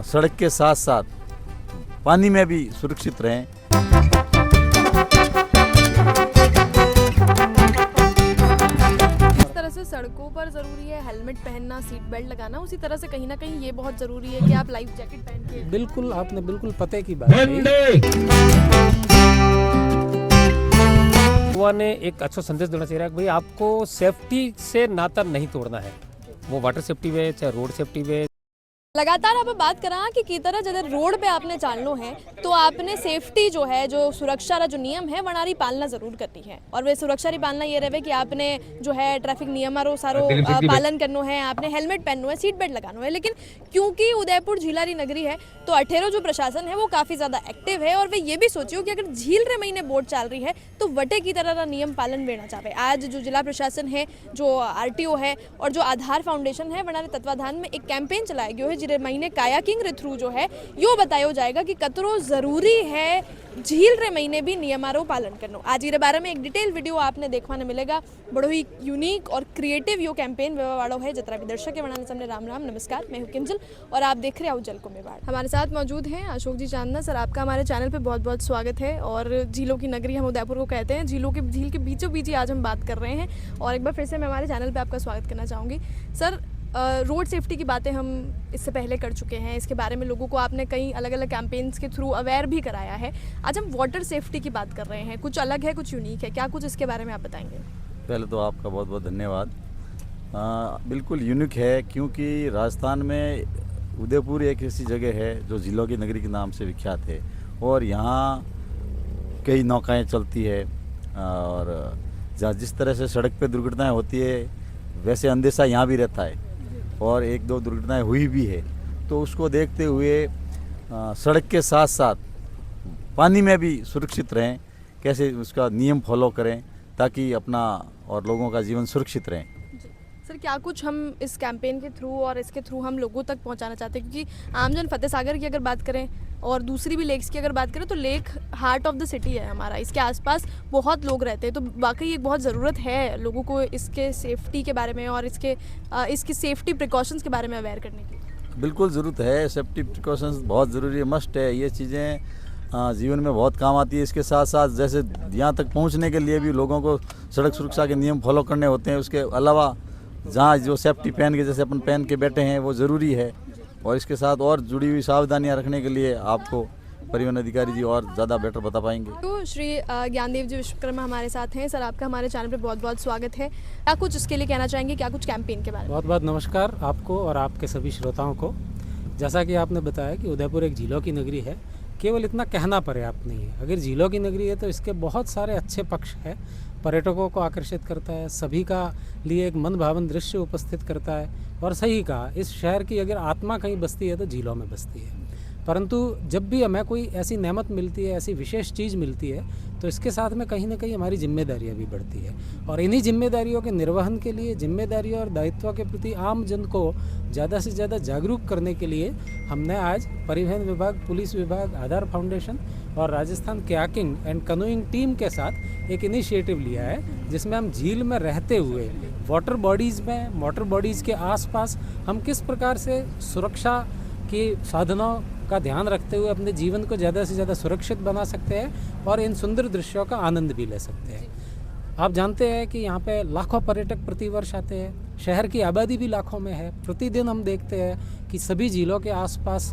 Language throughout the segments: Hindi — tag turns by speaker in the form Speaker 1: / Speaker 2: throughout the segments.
Speaker 1: सड़क के साथ साथ पानी में भी सुरक्षित रहें।
Speaker 2: जिस तरह से सड़कों पर ज़रूरी है हेलमेट पहनना, सीट बेल्ट लगाना, उसी तरह से कहीं ना कहीं ये बहुत ज़रूरी है कि आप लाइफ जैकेट पहन के।
Speaker 3: बिल्कुल, आपने बिल्कुल पते की बात कही। युवा ने एक अच्छा संदेश देना चाहिए कि भाई आपको सेफ्टी से नाता नहीं तोड़ना है, वो वाटर सेफ्टी वे चाहे रोड सेफ्टी वे।
Speaker 2: लगातार आप बात करा कि की तरह जब रोड पे आपने चालनो है तो आपने सेफ्टी जो है, जो सुरक्षा रा जो नियम है वनारी पालना जरूर करनी है। और वे सुरक्षा री पालना ये रहे कि आपने जो है ट्रैफिक नियम रो सारो पालन करनो है, आपने हेलमेट पहननो है, सीट बेल्ट लगानो है। लेकिन क्योंकि उदयपुर झीलारी नगरी है तो अठेरो जो प्रशासन है वो काफ़ी ज़्यादा एक्टिव है और वे ये भी सोचियो कि अगर झील रे महीने बोट चल रही है तो वटे की तरह नियम पालन लेना चाहे। आज जो जिला प्रशासन है, जो RTO है और जो आधार फाउंडेशन है वनारे तत्वाधान में एक कैंपेन चलाया गया है जिरे महीने कायाकिंग रे थ्रू जो है यो बतायो जाएगा कि कतरो जरूरी है झील रे महीने भी नियमारो पालन करनो। आज ये बारे में एक डिटेल वीडियो आपने देखने मिलेगा। बड़ो ही यूनिक और क्रिएटिव यो कैंपेन वालों है। जितना भी दर्शक है वनाने सामने राम राम नमस्कार, मैं हूं किंजल और आप देख रहे हो जल को मेवाड़। हमारे साथ मौजूद हैं अशोक जी चांदना सर। आपका हमारे चैनल पे बहुत बहुत स्वागत है। और झीलों की नगरी हम उदयपुर को कहते हैं, झील के बीचों बीच ही आज हम बात कर रहे हैं। और एक बार फिर से मैं हमारे चैनल पर आपका स्वागत करना चाहूँगी सर। रोड सेफ्टी की बातें हम इससे पहले कर चुके हैं, इसके बारे में लोगों को आपने कई अलग अलग कैंपेन्स के थ्रू अवेयर भी कराया है। आज हम वाटर सेफ्टी की बात कर रहे हैं, कुछ अलग है, कुछ यूनिक है, क्या कुछ इसके बारे में आप बताएंगे?
Speaker 1: पहले तो आपका बहुत बहुत धन्यवाद। बिल्कुल यूनिक है क्योंकि राजस्थान में उदयपुर एक ऐसी जगह है जो झीलों की नगरी के नाम से विख्यात है और यहाँ कई नौकाएं चलती है। और जहाँ जिस तरह से सड़क पे दुर्घटनाएं होती है वैसे अंदेशा यहाँ भी रहता है और एक दो दुर्घटनाएं हुई भी है। तो उसको देखते हुए सड़क के साथ साथ पानी में भी सुरक्षित रहें, कैसे उसका नियम फॉलो करें ताकि अपना और लोगों का जीवन सुरक्षित रहे।
Speaker 2: सर क्या कुछ हम इस कैंपेन के थ्रू और इसके थ्रू हम लोगों तक पहुंचाना चाहते हैं? क्योंकि आमजन फतेह सागर की अगर बात करें और दूसरी भी लेक्स की अगर बात करें तो lake heart of the city है हमारा, इसके आसपास बहुत लोग रहते हैं। तो वाकई एक बहुत ज़रूरत है लोगों को इसके सेफ्टी के बारे में और इसकी सेफ्टी प्रिकॉशंस के बारे में अवेयर करने की।
Speaker 1: बिल्कुल ज़रूरत है, सेफ्टी प्रिकॉशंस बहुत ज़रूरी है, मस्ट है। ये चीज़ें जीवन में बहुत काम आती है। इसके साथ साथ जैसे यहाँ तक पहुँचने के लिए भी लोगों को सड़क सुरक्षा के नियम फॉलो करने होते हैं। उसके अलावा जहाँ जो सेफ्टी पहन के जैसे अपन पहन के बैठे हैं वो ज़रूरी है। और इसके साथ और जुड़ी हुई सावधानियां रखने के लिए आपको परिवहन अधिकारी जी और ज़्यादा बेटर बता पाएंगे।
Speaker 2: तो श्री ज्ञानदेव जी विश्वकर्मा हमारे साथ हैं। सर आपका हमारे चैनल पे बहुत बहुत स्वागत है। क्या कुछ इसके लिए कहना चाहेंगे, क्या कुछ कैंपेन के बारे में?
Speaker 3: बहुत बहुत नमस्कार आपको और आपके सभी श्रोताओं को। जैसा कि आपने बताया कि उदयपुर एक झीलों की नगरी है, केवल इतना कहना पर्याप्त नहीं है। अगर झीलों की नगरी है तो इसके बहुत सारे अच्छे पक्ष हैं। पर्यटकों को आकर्षित करता है, सभी का लिए एक मन भावन दृश्य उपस्थित करता है। और सही कहा, इस शहर की अगर आत्मा कहीं बसती है तो झीलों में बसती है। परंतु जब भी हमें कोई ऐसी नेमत मिलती है, ऐसी विशेष चीज़ मिलती है तो इसके साथ में कहीं ना कहीं हमारी जिम्मेदारियां भी बढ़ती है। और इन्हीं जिम्मेदारियों के निर्वहन के लिए, जिम्मेदारियों और दायित्वों के प्रति आम जन को ज़्यादा से ज़्यादा जागरूक करने के लिए हमने आज परिवहन विभाग, पुलिस विभाग, आधार फाउंडेशन और Rajasthan kayaking and canoeing team के साथ एक इनिशिएटिव लिया है जिसमें हम झील में रहते हुए वाटर बॉडीज़ में, मोटर बॉडीज़ के आसपास हम किस प्रकार से सुरक्षा के साधनों का ध्यान रखते हुए अपने जीवन को ज़्यादा से ज़्यादा सुरक्षित बना सकते हैं और इन सुंदर दृश्यों का आनंद भी ले सकते हैं। आप जानते हैं कि यहाँ पे लाखों पर्यटक प्रतिवर्ष आते हैं, शहर की आबादी भी लाखों में है। प्रतिदिन हम देखते हैं कि सभी झीलों के आसपास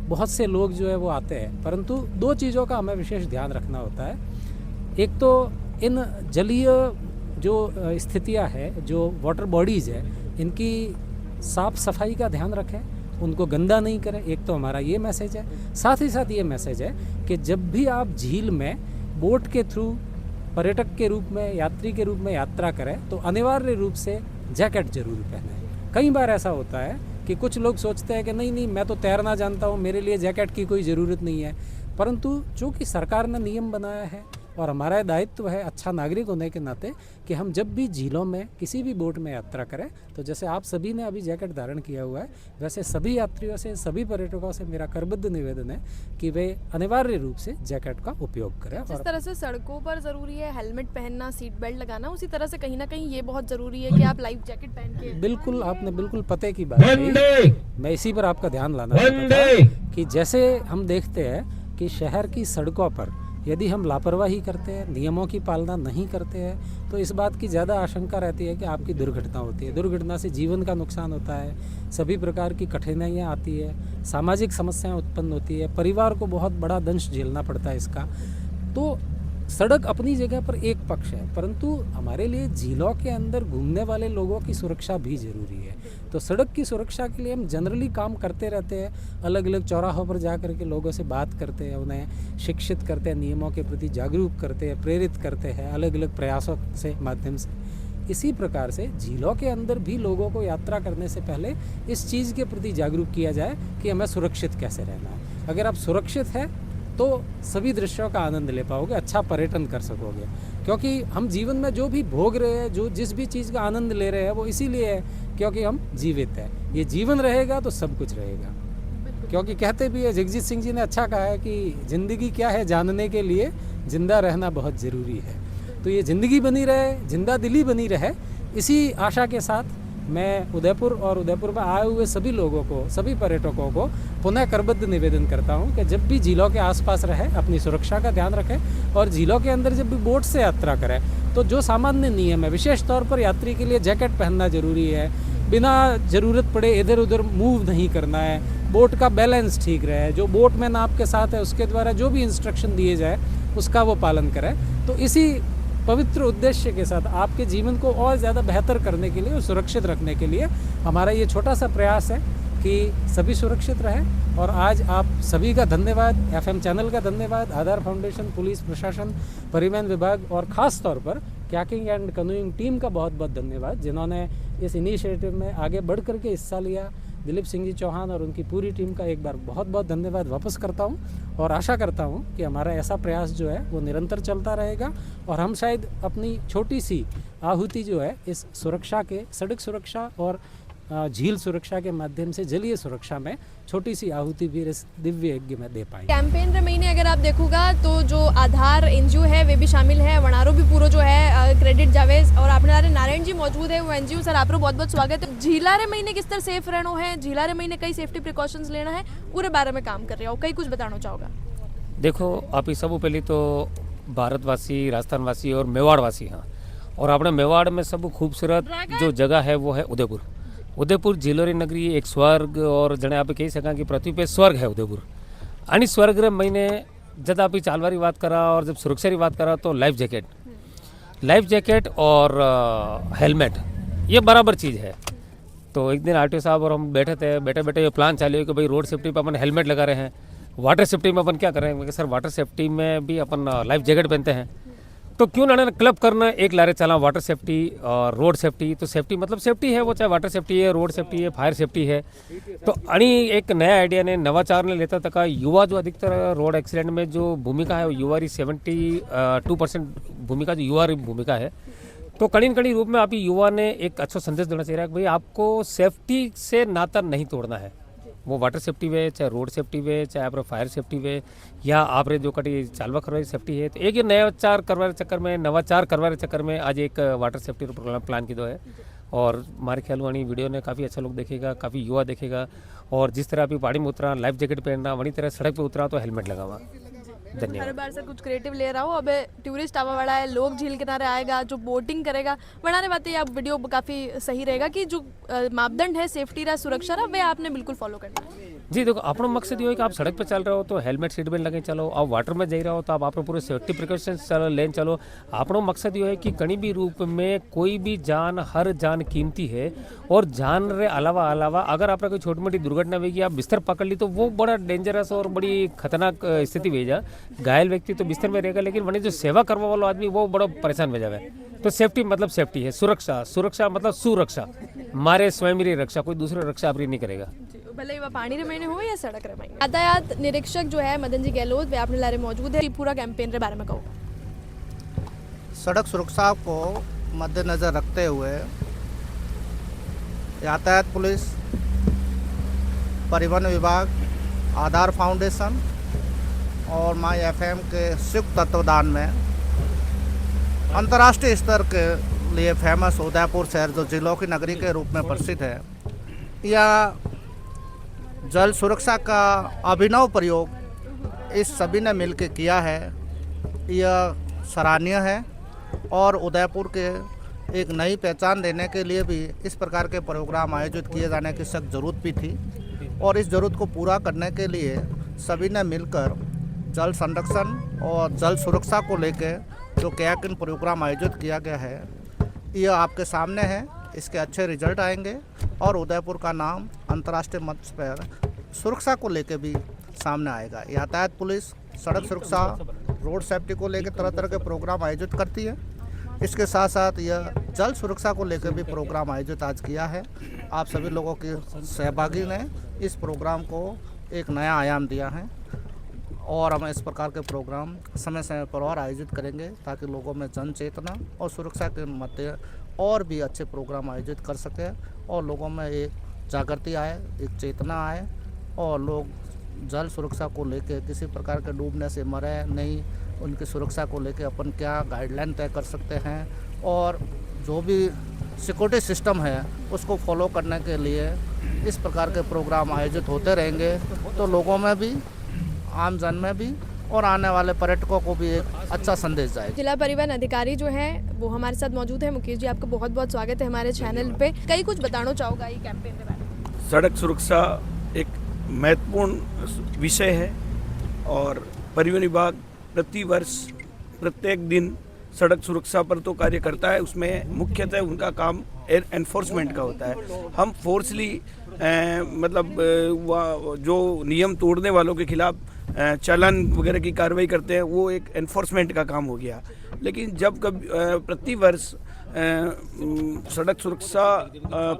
Speaker 3: बहुत से लोग जो है वो आते हैं। परंतु दो चीज़ों का हमें विशेष ध्यान रखना होता है। एक तो इन जलीय जो स्थितियाँ है, जो वाटर बॉडीज़ है, इनकी साफ़ सफाई का ध्यान रखें, उनको गंदा नहीं करें। एक तो हमारा ये मैसेज है। साथ ही साथ ये मैसेज है कि जब भी आप झील में बोट के थ्रू पर्यटक के रूप में, यात्री के रूप में यात्रा करें तो अनिवार्य रूप से जैकेट जरूर पहनें। कई बार ऐसा होता है कि कुछ लोग सोचते हैं कि नहीं मैं तो तैरना जानता हूँ, मेरे लिए जैकेट की कोई ज़रूरत नहीं है। परंतु चूँकि सरकार ने नियम बनाया है, और हमारा दायित्व है अच्छा नागरिक होने के नाते कि हम जब भी झीलों में किसी भी बोट में यात्रा करें तो जैसे आप सभी ने अभी जैकेट धारण किया हुआ है, वैसे सभी यात्रियों से, सभी पर्यटकों से मेरा करबद्ध निवेदन है कि वे अनिवार्य रूप से जैकेट का उपयोग करें।
Speaker 2: जिस
Speaker 3: और
Speaker 2: तरह से सड़कों पर ज़रूरी है हेलमेट पहनना, सीट बेल्ट लगाना, उसी तरह से कहीं ना कहीं ये बहुत ज़रूरी है कि आप लाइफ जैकेट पहन के।
Speaker 3: बिल्कुल, आपने बिल्कुल पते की बात कही। मैं इसी पर आपका ध्यान लाना चाहता था कि जैसे हम देखते हैं कि शहर की सड़कों पर यदि हम लापरवाही करते हैं, नियमों की पालना नहीं करते हैं, तो इस बात की ज़्यादा आशंका रहती है कि आपकी दुर्घटना होती है। दुर्घटना से जीवन का नुकसान होता है, सभी प्रकार की कठिनाइयाँ आती है, सामाजिक समस्याएं उत्पन्न होती है, परिवार को बहुत बड़ा दंश झेलना पड़ता है इसका। तो सड़क अपनी जगह पर एक पक्ष है, परंतु हमारे लिए झीलों के अंदर घूमने वाले लोगों की सुरक्षा भी ज़रूरी है। तो सड़क की सुरक्षा के लिए हम जनरली काम करते रहते हैं, अलग अलग चौराहों पर जा कर के लोगों से बात करते हैं, उन्हें शिक्षित करते हैं, नियमों के प्रति जागरूक करते हैं, प्रेरित करते हैं अलग अलग प्रयासों से माध्यम से। इसी प्रकार से झीलों के अंदर भी लोगों को यात्रा करने से पहले इस चीज़ के प्रति जागरूक किया जाए कि हमें सुरक्षित कैसे रहना है। अगर आप सुरक्षित है तो सभी दृश्यों का आनंद ले पाओगे, अच्छा पर्यटन कर सकोगे। क्योंकि हम जीवन में जो भी भोग रहे हैं, जो जिस भी चीज़ का आनंद ले रहे हैं, वो इसीलिए है क्योंकि हम जीवित हैं। ये जीवन रहेगा तो सब कुछ रहेगा। क्योंकि कहते भी है, जगजीत सिंह जी ने अच्छा कहा है कि ज़िंदगी क्या है जानने के लिए जिंदा रहना बहुत ज़रूरी है। तो ये ज़िंदगी बनी रहे, जिंदा दिली बनी रहे, इसी आशा के साथ मैं उदयपुर और उदयपुर में आए हुए सभी लोगों को, सभी पर्यटकों को पुनः करबद्ध निवेदन करता हूं कि जब भी झीलों के आसपास रहे अपनी सुरक्षा का ध्यान रखें और झीलों के अंदर जब भी बोट से यात्रा करें तो जो सामान्य नियम है, विशेष तौर पर यात्री के लिए जैकेट पहनना जरूरी है, बिना ज़रूरत पड़े इधर उधर मूव नहीं करना है, बोट का बैलेंस ठीक रहे, जो बोट मैन आपके साथ है उसके द्वारा जो भी इंस्ट्रक्शन दिए जाए उसका वो पालन करें। तो इसी पवित्र उद्देश्य के साथ आपके जीवन को और ज़्यादा बेहतर करने के लिए और सुरक्षित रखने के लिए हमारा ये छोटा सा प्रयास है कि सभी सुरक्षित रहें। और आज आप सभी का धन्यवाद, FM चैनल का धन्यवाद, आधार फाउंडेशन, पुलिस प्रशासन, परिवहन विभाग और ख़ास तौर पर कयाकिंग एंड कनोइंग टीम का बहुत बहुत धन्यवाद जिन्होंने इस इनिशिएटिव में आगे बढ़ करके हिस्सा लिया। दिलीप सिंह जी चौहान और उनकी पूरी टीम का एक बार बहुत बहुत धन्यवाद वापस करता हूं और आशा करता हूं कि हमारा ऐसा प्रयास जो है वो निरंतर चलता रहेगा और हम शायद अपनी छोटी सी आहुति जो है इस सुरक्षा के, सड़क सुरक्षा और झील सुरक्षा के माध्यम से जलीय सुरक्षा में छोटी सी आहुति भी इस दिव्य यज्ञ में दे पाएंगे।
Speaker 2: कैंपेन रे महीने अगर आप देखोगा तो जो आधार एनजीओ है वे भी शामिल है, वनारो भी पूरा जो है क्रेडिट जावे और अपने नारायण जी मौजूद है वो एनजीओ। सर आप बहुत बहुत स्वागत है। झीला रे महीने किस तरह सेफ रहना है, झीला रे महीने कई सेफ्टी प्रिकॉशंस लेना है, पूरे बारे में काम कर रहे हो, कई कुछ बताना चाहोगा?
Speaker 4: देखो आप ही सब पहले तो भारतवासी, राजस्थानवासी और मेवाड़वासी हाँ, और अपने मेवाड़ में सब खूबसूरत जो जगह है वो है उदयपुर। उदयपुर झीलोरी नगरी एक स्वर्ग और जने आप कही सका कि पृथ्वी पे स्वर्ग है उदयपुर। आणि स्वर्ग रे महीने जब आप चालवारी बात करा और जब सुरक्षा की बात करा तो लाइफ जैकेट और हेलमेट ये बराबर चीज़ है। तो एक दिन आरटीओ साहब और हम बैठे थे, बैठे ये प्लान चालू है कि भाई रोड सेफ्टी पे अपन हेलमेट लगा रहे हैं, वाटर सेफ्टी में अपन क्या कर रहे हैं? सर वाटर सेफ्टी में भी अपन लाइफ जैकेट पहनते हैं, तो क्यों ना क्लब करना एक लारे चला वाटर सेफ्टी और रोड सेफ्टी। तो सेफ्टी मतलब सेफ्टी है वो, चाहे वाटर सेफ्टी है, रोड सेफ्टी है, फायर सेफ्टी है। तो आणि एक नया आइडिया ने नवाचार ने लेता तक युवा जो अधिकतर रोड एक्सीडेंट में जो भूमिका है वो युवा री 72% भूमिका जो युवा री भूमिका है। तो कड़ी न कड़ी रूप में आप युवा ने एक अच्छा संदेश देना चाहिए कि भाई आपको सेफ्टी से नाता नहीं तोड़ना है, वो वाटर सेफ्टी वे, चाहे रोड सेफ्टी वे, चाहे आप फायर सेफ्टी वे, या आप जो कटी चालवा करवाई सेफ्टी है। तो एक ये नवाचार करवाने चक्कर में आज एक वाटर सेफ्टी प्लान की दो है और हमारे ख्याल वाणी वीडियो ने काफ़ी अच्छा लोग देखेगा, काफ़ी युवा देखेगा। और जिस तरह अभी पहाड़ी में उतरा लाइफ जैकेट पहनना, वही तरह सड़क पे उतरा तो हेलमेट लगावा।
Speaker 2: हर बार से कुछ क्रिएटिव ले रहा हूँ। अब टूरिस्ट आवा वाला है, लोग झील किनारे आएगा, जो बोटिंग करेगा, बनाने बातें आप वीडियो काफ़ी सही रहेगा कि जो मापदंड है सेफ्टी रा, सुरक्षा रा, वे आपने बिल्कुल फॉलो करना है।
Speaker 4: जी देखो अपना मकसद ये है कि आप सड़क पे चल रहे हो तो हेलमेट सीट बेल्ट लगे चलो, आप वाटर में जा रहे हो तो आप पूरे सेफ्टी प्रिकॉशंस चलो लेन चलो। अपना मकसद ये है कि कहीं भी रूप में कोई भी जान, हर जान कीमती है और जान रे अलावा अगर आपका कोई छोटी मोटी दुर्घटना हुई, आप बिस्तर पकड़ ली तो वो बड़ा डेंजरस और बड़ी खतरनाक स्थिति हो जा। घायल व्यक्ति तो बिस्तर में रहेगा लेकिन वही जो सेवा करवा वाला आदमी वो बड़ा परेशान हो जाए। तो सेफ्टी मतलब सेफ्टी है, सुरक्षा मतलब सुरक्षा, मारे स्वयं की रक्षा, कोई दूसरी रक्षा आप नहीं करेगा।
Speaker 2: भले वह पानी रे महीने हो या सड़क रे महीने। यातायात निरीक्षक जो है मदन जी गहलोत वे आपने लारे मौजूद है, पूरा कैंपेन रे बारे में कहो।
Speaker 5: सड़क सुरक्षा को मद्देनज़र रखते हुए यातायात पुलिस, परिवहन विभाग, आधार फाउंडेशन और माई एफएम के संयुक्त तत्वावधान में अंतर्राष्ट्रीय स्तर के लिए फेमस उदयपुर शहर जो जिलों की नगरी के रूप में प्रसिद्ध है, यह जल सुरक्षा का अभिनव प्रयोग इस सभी ने मिलकर किया है। यह सराहनीय है और उदयपुर के एक नई पहचान देने के लिए भी इस प्रकार के प्रोग्राम आयोजित किए जाने की सख्त ज़रूरत भी थी और इस ज़रूरत को पूरा करने के लिए सभी ने मिलकर जल संरक्षण और जल सुरक्षा को लेकर जो कैंपेन प्रोग्राम आयोजित किया गया है, यह आपके सामने है। इसके अच्छे रिजल्ट आएंगे और उदयपुर का नाम अंतर्राष्ट्रीय मंच पर सुरक्षा को लेकर भी सामने आएगा। यातायात पुलिस सड़क सुरक्षा, रोड सेफ्टी को लेकर तरह तरह के प्रोग्राम आयोजित करती है। इसके साथ साथ यह जल सुरक्षा को लेकर भी प्रोग्राम आयोजित आज किया है। आप सभी लोगों की सहभागी ने इस प्रोग्राम को एक नया आयाम दिया है और हम इस प्रकार के प्रोग्राम समय समय पर और आयोजित करेंगे ताकि लोगों में जन चेतना और सुरक्षा के मध्य और भी अच्छे प्रोग्राम आयोजित कर सकें और लोगों में एक जागृति आए, एक चेतना आए और लोग जल सुरक्षा को लेकर किसी प्रकार के डूबने से मरे नहीं, उनकी सुरक्षा को लेकर अपन क्या गाइडलाइन तय कर सकते हैं और जो भी सिक्योरिटी सिस्टम है उसको फॉलो करने के लिए इस प्रकार के प्रोग्राम आयोजित होते रहेंगे तो लोगों में भी, आम जन में भी और आने वाले पर्यटकों को भी एक अच्छा संदेश जाएगा।
Speaker 2: जिला परिवहन अधिकारी जो है वो हमारे साथ मौजूद है। मुकेश जी, आपका बहुत बहुत स्वागत है हमारे चैनल पे। कई कुछ बताना चाहोगा ये कैंपेन के बारे में?
Speaker 6: सड़क सुरक्षा एक महत्वपूर्ण विषय है और परिवहन विभाग प्रतिवर्ष प्रत्येक दिन सड़क सुरक्षा पर तो कार्य करता है। उसमें मुख्यतः उनका काम एनफोर्समेंट का होता है। हम फोर्सली मतलब जो नियम तोड़ने वालों के खिलाफ चालान वगैरह की कार्रवाई करते हैं, वो एक एनफोर्समेंट का काम हो गया। लेकिन जब कभी प्रतिवर्ष सड़क सुरक्षा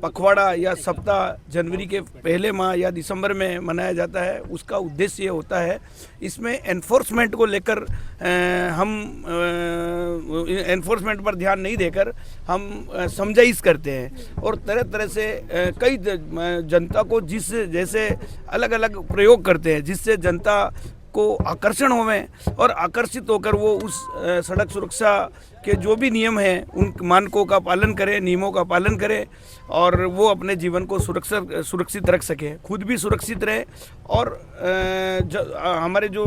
Speaker 6: पखवाड़ा या सप्ताह जनवरी के पहले माह या दिसंबर में मनाया जाता है, उसका उद्देश्य ये होता है, इसमें एनफोर्समेंट को लेकर हम एनफोर्समेंट पर ध्यान नहीं देकर हम समझाइश करते हैं और तरह तरह से कई जनता को जैसे अलग अलग प्रयोग करते हैं जिससे जनता को आकर्षण होवें और आकर्षित होकर वो उस सड़क सुरक्षा के जो भी नियम हैं उन मानकों का पालन करें, नियमों का पालन करें और वो अपने जीवन को सुरक्षित रख सकें, खुद भी सुरक्षित रहे और हमारे जो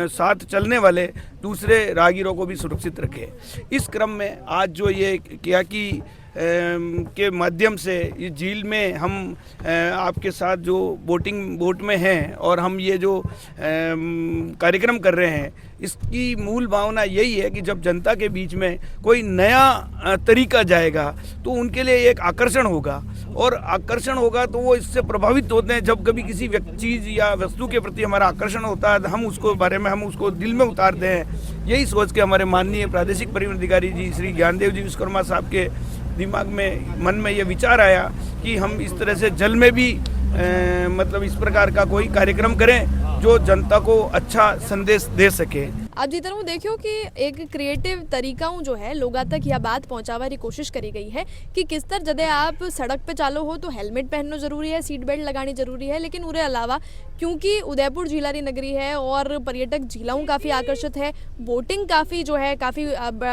Speaker 6: साथ चलने वाले दूसरे राहगीरों को भी सुरक्षित रखें। इस क्रम में आज जो ये किया कि के माध्यम से ये झील में हम आपके साथ जो बोट में हैं और हम ये जो कार्यक्रम कर रहे हैं, इसकी मूल भावना यही है कि जब जनता के बीच में कोई नया तरीका जाएगा तो उनके लिए एक आकर्षण होगा और आकर्षण होगा तो वो इससे प्रभावित होते हैं। जब कभी किसी चीज़ या वस्तु के प्रति हमारा आकर्षण होता है तो हम उसको बारे में हम उसको दिल में उतारते हैं। यही सोच के हमारे माननीय प्रादेशिक परिवहन अधिकारी जी श्री ज्ञानदेव जी विश्वकर्मा साहब के दिमाग में, मन में ये विचार आया कि हम इस तरह से जल में भी मतलब इस प्रकार का कोई कार्यक्रम करें जो जनता को अच्छा संदेश दे सके।
Speaker 2: आप जितना हूँ देखियो कि एक क्रिएटिव तरीकाओं जो है लोगों तक यह बात पहुँचावा की कोशिश करी गई है कि किस तरह जदे आप सड़क पे चालो हो तो हेलमेट पहनना जरूरी है, सीट बेल्ट लगानी जरूरी है, लेकिन उरे अलावा क्योंकि उदयपुर झीलारी नगरी है और पर्यटक झीलाओं काफ़ी आकर्षित है, बोटिंग काफ़ी जो है काफ़ी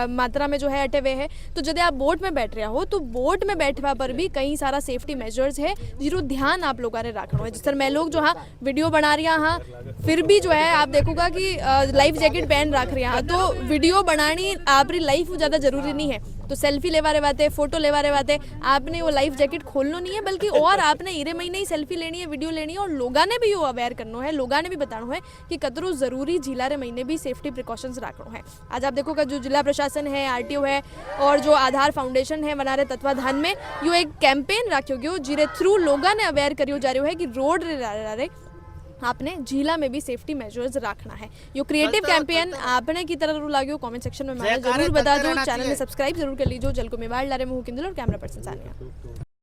Speaker 2: मात्रा में जो है अटे हुए है, तो जदे आप बोट में बैठ रहे हो तो बोट में बैठवा पर भी कई सारा सेफ्टी मेजर्स है जिरो ध्यान आप लोगों ने रखना है। जिस तरह मैं लोग जो हाँ वीडियो बना रही हाँ फिर भी जो है आप देखोगा कि लाइफ जैकेट पहन रख रही हैं, तो वीडियो बनानी आपकी लाइफ ज़्यादा जरूरी नहीं है। तो सेल्फी लेवा रहे बातें, फोटो लेवा रहे बातें, आपने वो लाइफ जैकेट खोलना नहीं है बल्कि और आपने इरे महीने ही सेल्फी लेनी है, वीडियो लेनी है और लोगों ने भी वो अवेयर करना है, लोगों ने भी बताना है कि कतरो जरूरी झीलारे महीने भी सेफ्टी प्रिकॉशंस रखना है। आज आप देखोगा जो जिला प्रशासन है, आरटीओ है और जो आधार फाउंडेशन है बनारे तत्वाधान में यो एक कैंपेन रखो गयो जिरे थ्रू लोगों ने अवेयर करियो जा रहा है कि रोड रे आपने झीला में भी सेफ्टी मेजर्स रखना है। यो क्रिएटिव कैंपेन आपने की तरह लागो कमेंट सेक्शन में जरूर बता दो। चैनल में सब्सक्राइब जरूर कर लीजिए। जल को मेवाड़ लारे में हुकिंदल और कैमरा पर्सन सानिया।